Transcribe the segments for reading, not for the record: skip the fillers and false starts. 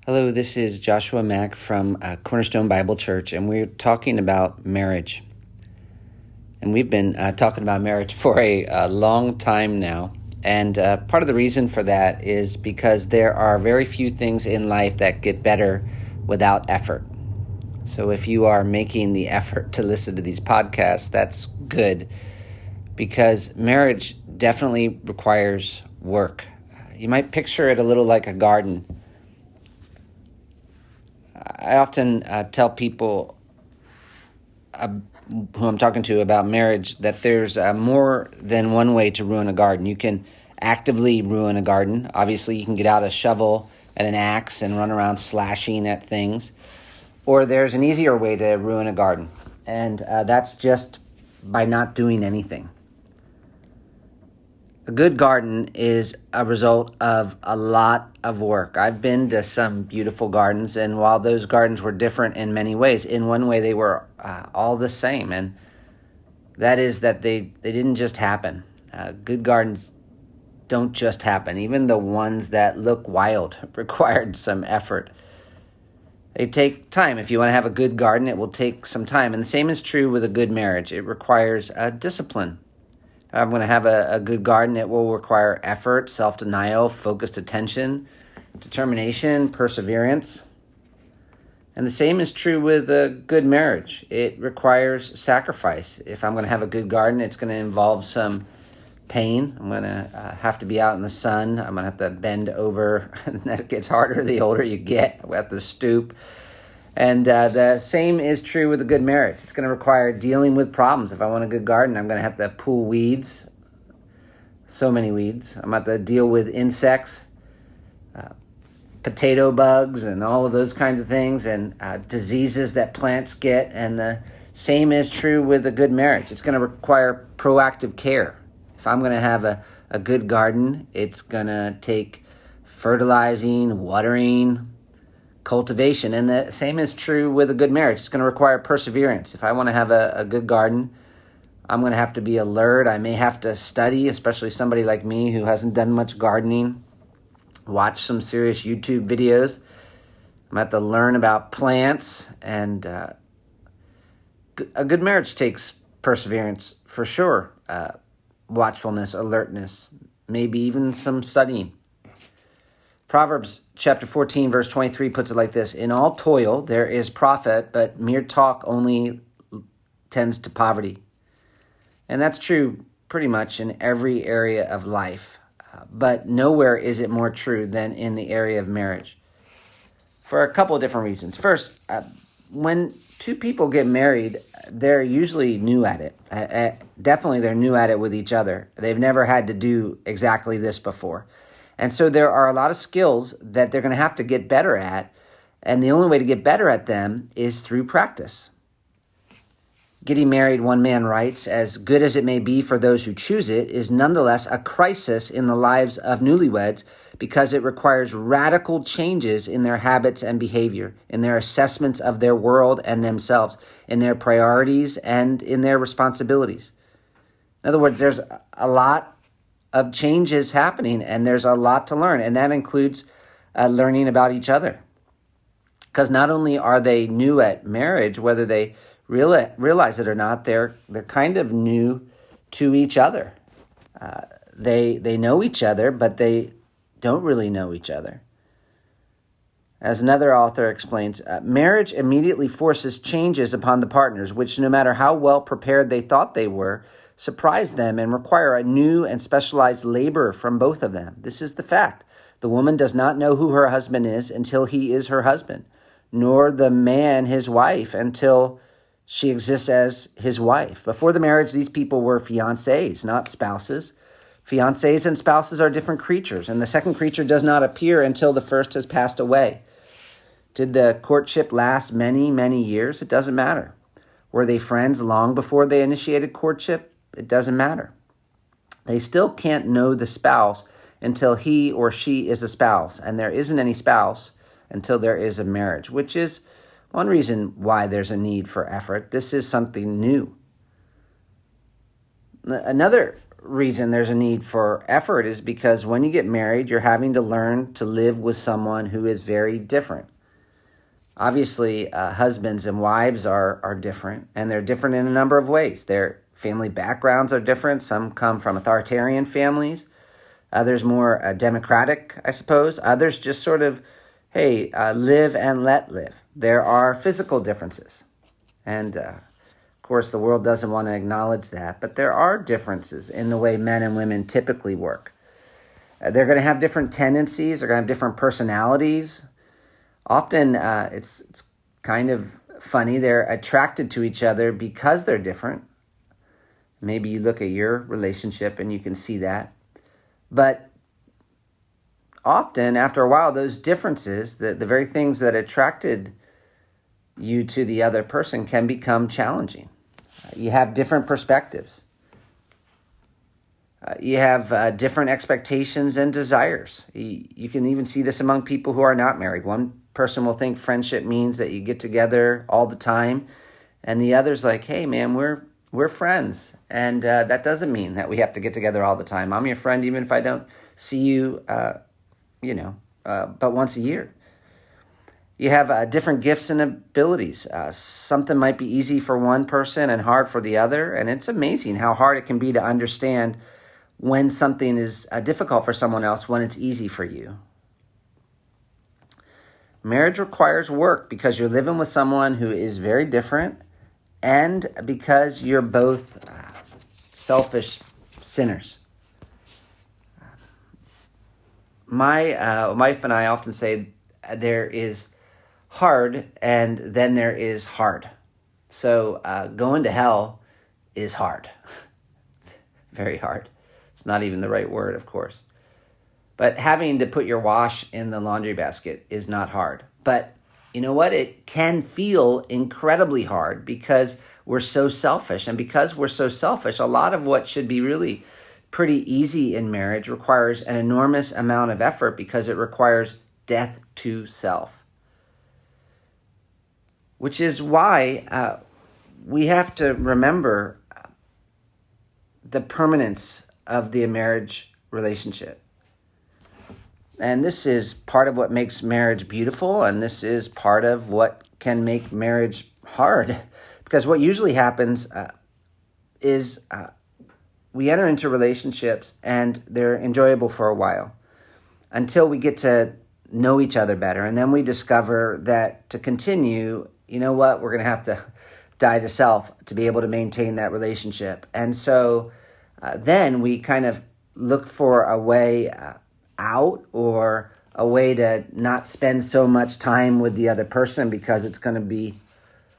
Hello, this is Joshua Mack from Cornerstone Bible Church, and we're talking about marriage. And we've been talking about marriage for a long time now. And part of the reason for that is because there are very few things in life that get better without effort. So if you are making the effort to listen to these podcasts, that's good, because marriage definitely requires work. You might picture it a little like a garden. I often tell people who I'm talking to about marriage that there's more than one way to ruin a garden. You can actively ruin a garden. Obviously, you can get out a shovel and an axe and run around slashing at things. Or there's an easier way to ruin a garden, and that's just by not doing anything. A good garden is a result of a lot of work. I've been to some beautiful gardens, and while those gardens were different in many ways, in one way they were all the same, and that is that they didn't just happen. Good gardens don't just happen. Even the ones that look wild required some effort. They take time. If you want to have a good garden, it will take some time. And the same is true with a good marriage. It requires discipline. I'm going to have a good garden. It will require effort, self-denial, focused attention, determination, perseverance. And the same is true with a good marriage. It requires sacrifice. If I'm going to have a good garden, it's going to involve some pain. I'm going to have to be out in the sun. I'm going to have to bend over. And that gets harder the older you get. We have to stoop. And the same is true with a good marriage. It's going to require dealing with problems. If I want a good garden, I'm going to have to pull weeds, so many weeds. I'm going to have to deal with insects, potato bugs, and all of those kinds of things, and diseases that plants get. And the same is true with a good marriage. It's going to require proactive care. If I'm going to have a good garden, it's going to take fertilizing, watering, cultivation. And the same is true with a good marriage. It's going to require perseverance. If I want to have a good garden, I'm going to have to be alert. I may have to study, especially somebody like me who hasn't done much gardening, watch some serious YouTube videos. I'm going to have to learn about plants. And a good marriage takes perseverance for sure. Watchfulness, alertness, maybe even some studying. Proverbs chapter 14, verse 23 puts it like this: in all toil there is profit, but mere talk only tends to poverty. And that's true pretty much in every area of life. But nowhere is it more true than in the area of marriage, for a couple of different reasons. First, when two people get married, they're usually new at it. Definitely they're new at it with each other. They've never had to do exactly this before. And so there are a lot of skills that they're going to have to get better at, and the only way to get better at them is through practice. Getting married, one man writes, as good as it may be for those who choose it, is nonetheless a crisis in the lives of newlyweds because it requires radical changes in their habits and behavior, in their assessments of their world and themselves, in their priorities and in their responsibilities. In other words, there's a lot of changes happening, and there's a lot to learn, and that includes learning about each other. Because not only are they new at marriage, whether they realize it or not, they're kind of new to each other. They know each other, but they don't really know each other. As another author explains, marriage immediately forces changes upon the partners, which no matter how well prepared they thought they were, surprise them and require a new and specialized labor from both of them. This is the fact. The woman does not know who her husband is until he is her husband, nor the man his wife until she exists as his wife. Before the marriage, these people were fiancés, not spouses. Fiancés and spouses are different creatures, and the second creature does not appear until the first has passed away. Did the courtship last many, many years? It doesn't matter. Were they friends long before they initiated courtship? It doesn't matter. They still can't know the spouse until he or she is a spouse, and there isn't any spouse until there is a marriage, which is one reason why there's a need for effort. This is something new. Another reason there's a need for effort is because when you get married, you're having to learn to live with someone who is very different. Obviously, husbands and wives are different, and they're different in a number of ways. Their family backgrounds are different. Some come from authoritarian families. Others more democratic, I suppose. Others just sort of, hey, live and let live. There are physical differences. And, of course, the world doesn't want to acknowledge that. But there are differences in the way men and women typically work. They're going to have different tendencies. They're going to have different personalities. Often it's kind of funny. They're attracted to each other because they're different. Maybe you look at your relationship and you can see that. But often, after a while, those differences, the very things that attracted you to the other person, can become challenging. You have different perspectives. You have different expectations and desires. You can even see this among people who are not married. One person will think friendship means that you get together all the time, and the other's like, hey, man, we're friends, and that doesn't mean that we have to get together all the time. I'm your friend even if I don't see you, but once a year. You have different gifts and abilities. Something might be easy for one person and hard for the other, and it's amazing how hard it can be to understand when something is difficult for someone else when it's easy for you. Marriage requires work because you're living with someone who is very different, and because you're both selfish sinners. My wife and I often say there is hard and then there is hard. So going to hell is hard. Very hard. It's not even the right word, of course. But having to put your wash in the laundry basket is not hard. But you know what? It can feel incredibly hard because we're so selfish. And because we're so selfish, a lot of what should be really pretty easy in marriage requires an enormous amount of effort because it requires death to self. Which is why we have to remember the permanence of the marriage relationship. And this is part of what makes marriage beautiful, and this is part of what can make marriage hard. Because what usually happens is we enter into relationships and they're enjoyable for a while until we get to know each other better. And then we discover that to continue, you know what, we're going to have to die to self to be able to maintain that relationship. And so then we kind of look for a way out or a way to not spend so much time with the other person because it's going to be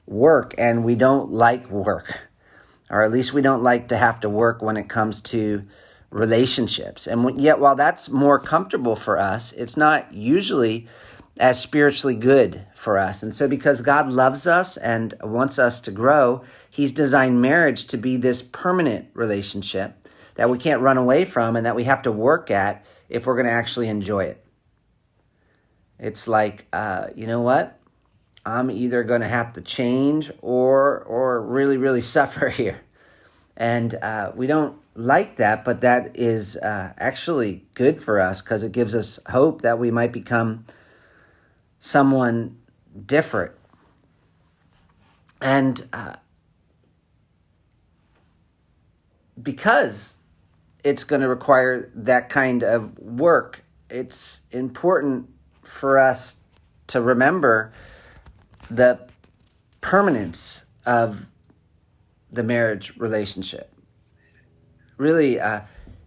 work, and we don't like work, or at least we don't like to have to work when it comes to relationships. And yet, while that's more comfortable for us, it's not usually as spiritually good for us. And so because God loves us and wants us to grow, he's designed marriage to be this permanent relationship that we can't run away from and that we have to work at if we're going to actually enjoy it. It's like, you know what? I'm either going to have to change or really, really suffer here. And we don't like that, but that is actually good for us because it gives us hope that we might become someone different. And because it's going to require that kind of work, it's important for us to remember the permanence of the marriage relationship. Really,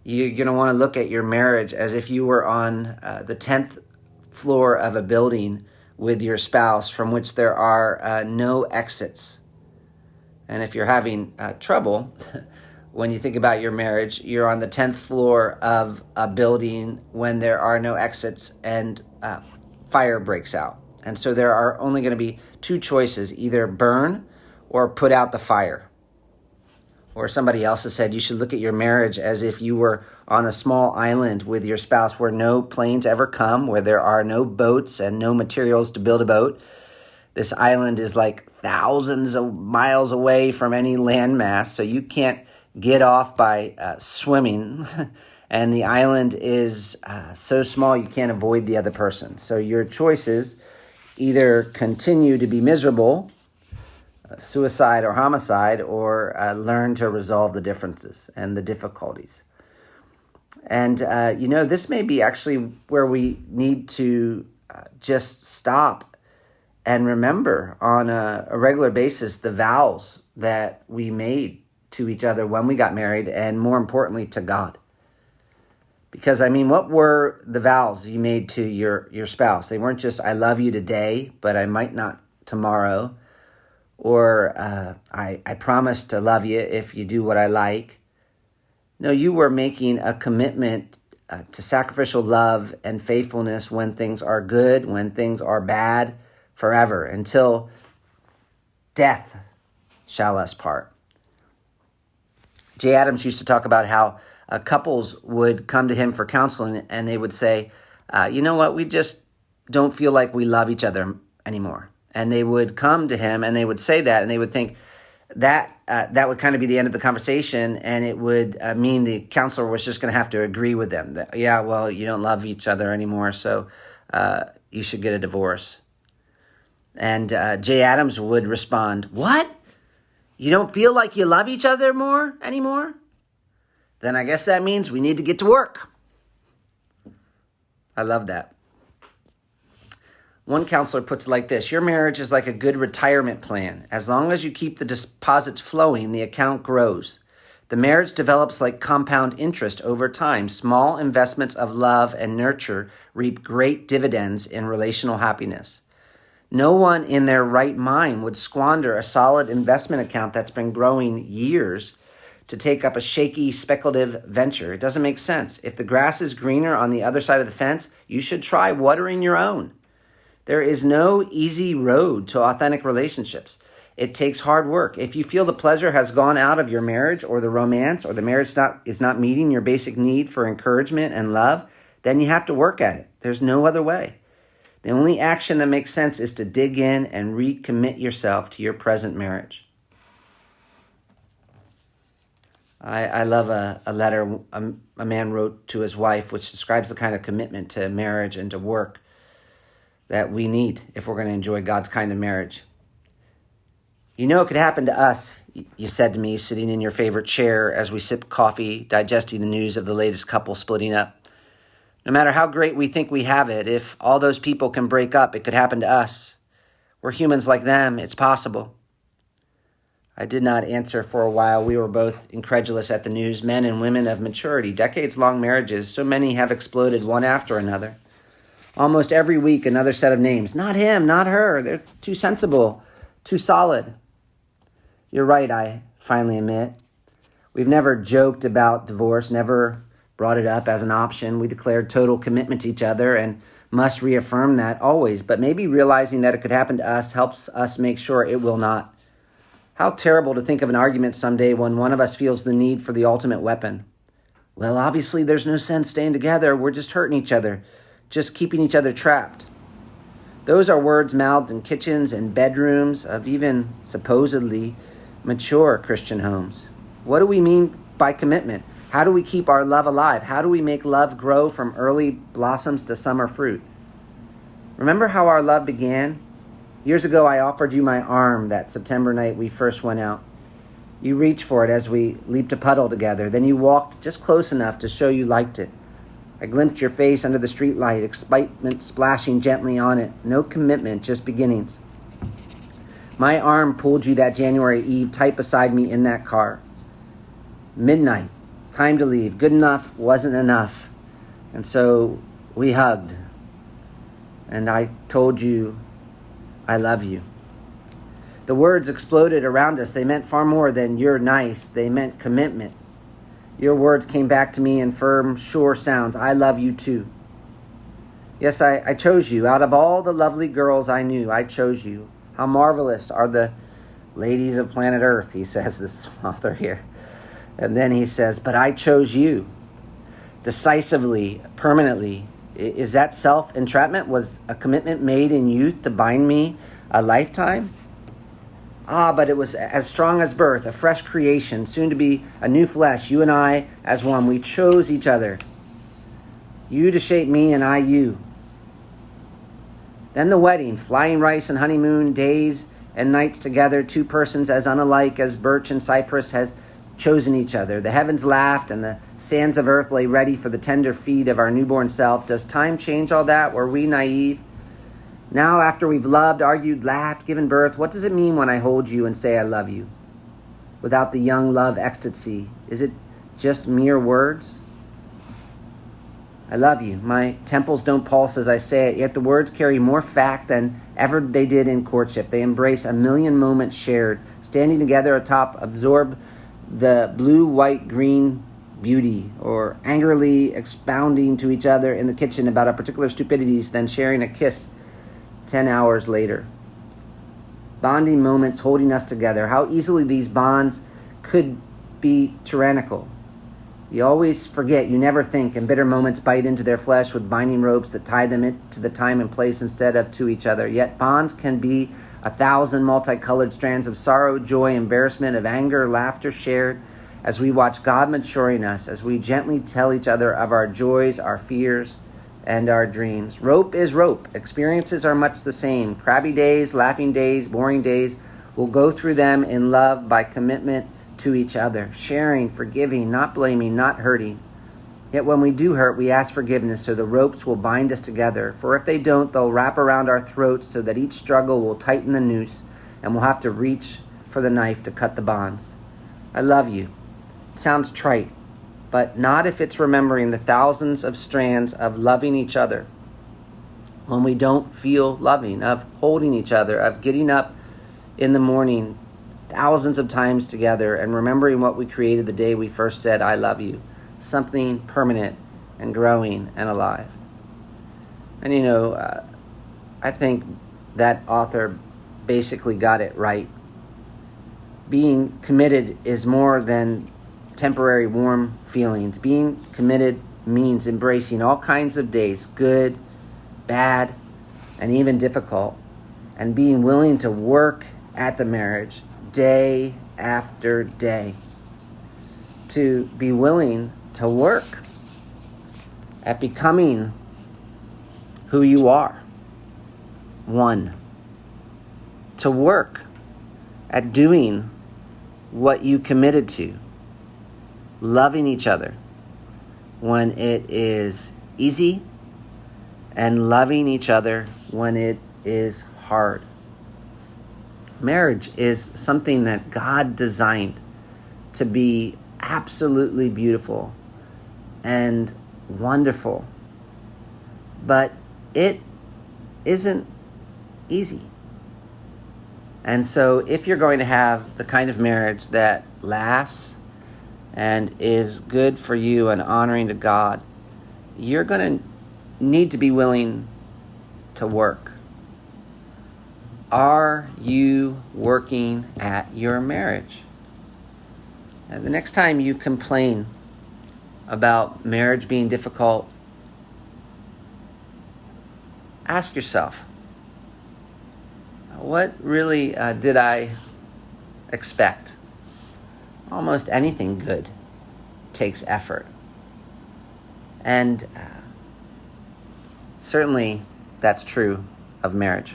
you're going to want to look at your marriage as if you were on the 10th floor of a building with your spouse from which there are no exits. And if you're having trouble, when you think about your marriage, you're on the 10th floor of a building when there are no exits and fire breaks out. And so there are only going to be two choices, either burn or put out the fire. Or somebody else has said you should look at your marriage as if you were on a small island with your spouse where no planes ever come, where there are no boats and no materials to build a boat. This island is like thousands of miles away from any landmass, so you can't get off by swimming, and the island is so small you can't avoid the other person. So your choices either continue to be miserable, suicide or homicide, or learn to resolve the differences and the difficulties. And, this may be actually where we need to just stop and remember on a regular basis the vows that we made to each other when we got married, and more importantly, to God. Because, what were the vows you made to your spouse? They weren't just, I love you today, but I might not tomorrow. Or I promise to love you if you do what I like. No, you were making a commitment to sacrificial love and faithfulness when things are good, when things are bad, forever, until death shall us part. Jay Adams used to talk about how couples would come to him for counseling, and they would say, you know what, we just don't feel like we love each other anymore. And they would come to him and they would say that, and they would think that that would kind of be the end of the conversation, and it would mean the counselor was just going to have to agree with them that, yeah, well, you don't love each other anymore, so you should get a divorce. And Jay Adams would respond, what? You don't feel like you love each other anymore? Then I guess that means we need to get to work. I love that. One counselor puts it like this: your marriage is like a good retirement plan. As long as you keep the deposits flowing, the account grows. The marriage develops like compound interest over time. Small investments of love and nurture reap great dividends in relational happiness. No one in their right mind would squander a solid investment account that's been growing years to take up a shaky, speculative venture. It doesn't make sense. If the grass is greener on the other side of the fence, you should try watering your own. There is no easy road to authentic relationships. It takes hard work. If you feel the pleasure has gone out of your marriage, or the romance, or the marriage is not meeting your basic need for encouragement and love, then you have to work at it. There's no other way. The only action that makes sense is to dig in and recommit yourself to your present marriage. I love a letter a man wrote to his wife, which describes the kind of commitment to marriage and to work that we need if we're going to enjoy God's kind of marriage. You know, it could happen to us, you said to me, sitting in your favorite chair as we sip coffee, digesting the news of the latest couple splitting up. No matter how great we think we have it, if all those people can break up, it could happen to us. We're humans like them. It's possible. I did not answer for a while. We were both incredulous at the news. Men and women of maturity, decades-long marriages, so many have exploded one after another. Almost every week, another set of names. Not him, not her. They're too sensible, too solid. You're right, I finally admit. We've never joked about divorce, never brought it up as an option. We declared total commitment to each other and must reaffirm that always. But maybe realizing that it could happen to us helps us make sure it will not. How terrible to think of an argument someday when one of us feels the need for the ultimate weapon. Well, obviously there's no sense staying together. We're just hurting each other, just keeping each other trapped. Those are words mouthed in kitchens and bedrooms of even supposedly mature Christian homes. What do we mean by commitment? How do we keep our love alive? How do we make love grow from early blossoms to summer fruit? Remember how our love began? Years ago, I offered you my arm that September night we first went out. You reached for it as we leaped a puddle together. Then you walked just close enough to show you liked it. I glimpsed your face under the streetlight, excitement splashing gently on it. No commitment, just beginnings. My arm pulled you that January Eve tight beside me in that car. Midnight, time to leave. Good enough wasn't enough. And so we hugged. And I told you, I love you. The words exploded around us. They meant far more than you're nice. They meant commitment. Your words came back to me in firm, sure sounds. I love you too. Yes, I chose you. Out of all the lovely girls I knew, I chose you. How marvelous are the ladies of planet Earth, he says, this author here. And then he says, but I chose you. Decisively, permanently. Is that self-entrapment? Was a commitment made in youth to bind me a lifetime? Ah, but it was as strong as birth, a fresh creation, soon to be a new flesh, you and I as one. We chose each other. You to shape me and I you. Then the wedding, flying rice and honeymoon, days and nights together, two persons as unalike as birch and cypress has chosen each other. The heavens laughed and the sands of earth lay ready for the tender feet of our newborn self. Does time change all that? Were we naive? Now, after we've loved, argued, laughed, given birth, what does it mean when I hold you and say I love you? Without the young love ecstasy, is it just mere words? I love you. My temples don't pulse as I say it, yet the words carry more fact than ever they did in courtship. They embrace a million moments shared, standing together atop, absorb the blue, white, green beauty, or angrily expounding to each other in the kitchen about our particular stupidities, then sharing a kiss 10 hours later. Bonding moments holding us together. How easily these bonds could be tyrannical. You always forget, you never think, and bitter moments bite into their flesh with binding ropes that tie them to the time and place instead of to each other. Yet bonds can be 1,000 multicolored strands of sorrow, joy, embarrassment, of anger, laughter shared as we watch God maturing us, as we gently tell each other of our joys, our fears, and our dreams. Rope is rope. Experiences are much the same. Crabby days, laughing days, boring days. We'll go through them in love by commitment to each other, sharing, forgiving, not blaming, not hurting. Yet when we do hurt, we ask forgiveness so the ropes will bind us together. For if they don't, they'll wrap around our throats so that each struggle will tighten the noose and we'll have to reach for the knife to cut the bonds. I love you. It sounds trite, but not if it's remembering the thousands of strands of loving each other when we don't feel loving, of holding each other, of getting up in the morning thousands of times together and remembering what we created the day we first said, I love you. Something permanent and growing and alive. And I think that author basically got it right. Being committed is more than temporary warm feelings. Being committed means embracing all kinds of days, good, bad, and even difficult, and being willing to work at the marriage day after day. To be willing to work at becoming who you are. One. To work at doing what you committed to. Loving each other when it is easy and loving each other when it is hard. Marriage is something that God designed to be absolutely beautiful and wonderful, but it isn't easy. And so if you're going to have the kind of marriage that lasts and is good for you and honoring to God, you're going to need to be willing to work. Are you working at your marriage? And the next time you complain about marriage being difficult, ask yourself, what really did I expect? Almost anything good takes effort. And certainly that's true of marriage.